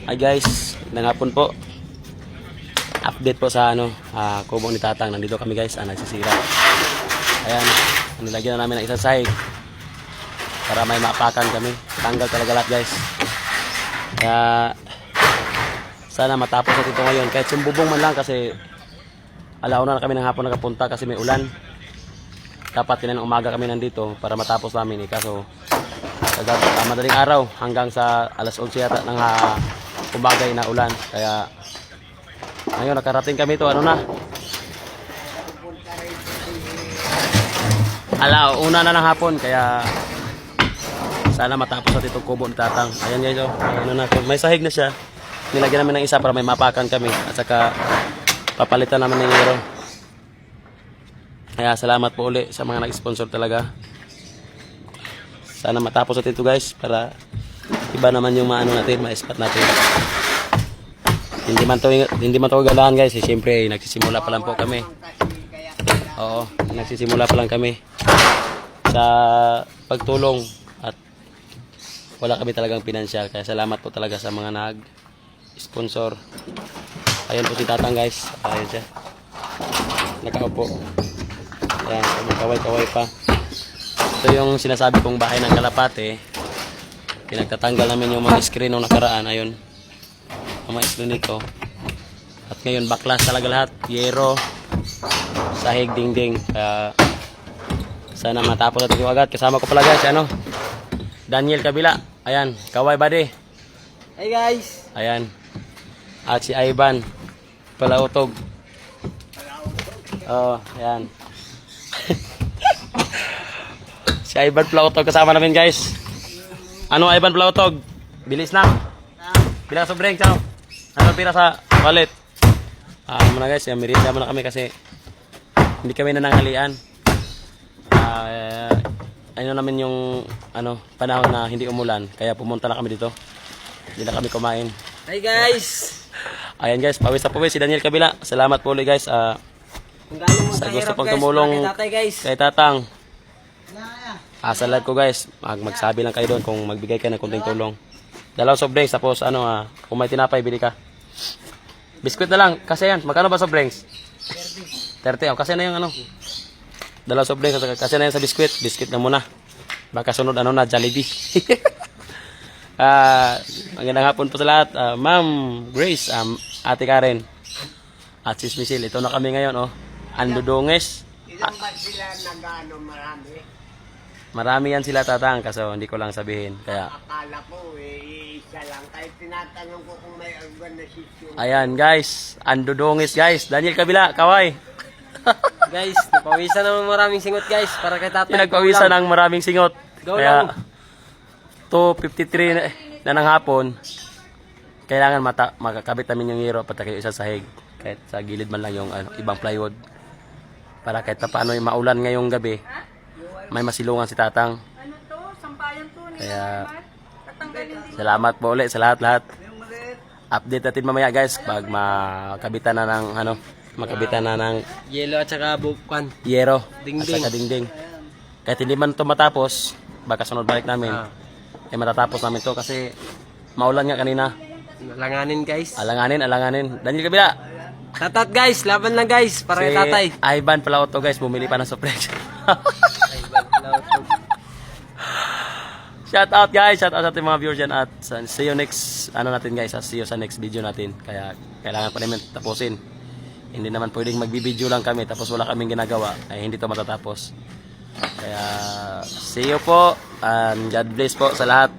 Hi guys, nangapon po. Update po sa kubo ni Tatang. Nandito kami guys, nagsisira. Ayan, nilagyan na namin ng isang sahig para may maapakan kami. Tanggal talaga lahat guys. Kaya sana matapos natin ito ngayon. Kahit sumbubong man lang kasi alauna na kami ng hapon nakapunta kasi may ulan. Dapat kinanang umaga kami nandito para matapos namin kaso madaling araw hanggang sa alas 11 yata ng umagay na ulan. Kaya ngayon nakarating kami to una na ng hapon. Kaya sana matapos natin itong kubo ni Tatang. Ayan guys, may sahig na siya. Nilagyan namin ng isa para may mapakan kami at saka papalitan naman ng yero. Kaya salamat po uli sa mga nag-sponsor talaga. Sana matapos natin ito guys para iba naman yung natin, ma-spot natin. Hindi man to galahan guys, siyempre nagsisimula pa lang po kami. Oo, nagsisimula pa lang kami sa pagtulong at wala kami talagang pinansyal. Kaya salamat po talaga sa mga nag-sponsor. Ayun po si Tatang guys, ayun siya. Nakaupo. Ayan, kaway-kaway pa. Ito yung sinasabi kong bahay ng Kalapate. Pinagtatanggal namin yung mga screen nung nakaraan. Ayun, ang mga screen nito. At ngayon baklas talaga lahat. Yero, sahig, dingding. Kaya sana matapos natin yung agad. Kasama ko pala guys, Daniel Kabila. Ayan, kaway buddy. Hey guys. Ayan. At si Ivan Palautog. Oh, ayan. Si Ivan Palautog kasama namin guys. Ivan Palautog? Bilis na. Bilang sobrang chow. Pira sa wallet. Muna guys, merienda muna kami kasi hindi kami nananghalian. Namin yung panahon na hindi umulan. Kaya pumunta na kami dito. Hindi na kami kumain. Hi guys. Ayan guys, pawis na pawis si Daniel Kabila. Salamat po ulit guys. Sa gusto pong tumulong kay Tatang. Sa live ko guys, magsabi lang kayo doon kung magbigay ka ng kunting tulong. Dalawang soft drinks, tapos kung may tinapay, bili ka. Biskuit na lang, kasi yan. Magkano ba soft drinks? 30. Kasi na yung dalawang soft drinks, kasi na yan sa biskuit. Biskuit na muna. Baka sunod Jollibee. Magandang hapon po sa lahat. Ma'am Grace, Ate Karen, at Sis Michelle. Ito na kami ngayon, Andudonges. Ilan ba sila marami? Marami yan sila Tatang, kaso hindi ko lang sabihin. Kaya Akala ko isa lang. Kahit tinatanong ko kung may organisasyon. ayan guys, Andudonges guys. Daniel Kabila, kaway. Guys, napawisan naman maraming singot guys. Para kay Tatay. Pinagpawisan ng maraming singot. Go Kaya lang. 2:53 na ng hapon. Kailangan makakabit namin yung hero pati kayo isang sahig. Kahit sa gilid man lang yung ibang plywood. Para kahit paano yung maulan ngayong gabi, may masilungan si Tatang. Sampayan to. Kaya salamat po ulit sa lahat-lahat. Update natin mamaya guys pag makabitan na ng Yellow at saka bukan. yero Dingding. at saka dingding. Kahit hindi man ito matapos, baka sunod balik namin. Matatapos namin to kasi maulan nga kanina. Alanganin guys. Alanganin. Daniel Kabila. Tatat guys, laban lang guys. Para kay Tatay. Ivan Palautog guys, bumili pa ng suplex. Shout out guys, shout out sa ating mga viewers dyan at see you next natin guys, see you sa next video natin. Kaya kailangan pa namin tapusin. Hindi naman pwedeng magbibideo lang kami tapos wala kaming ginagawa ay hindi to matatapos. Kaya see you po and God bless po sa lahat.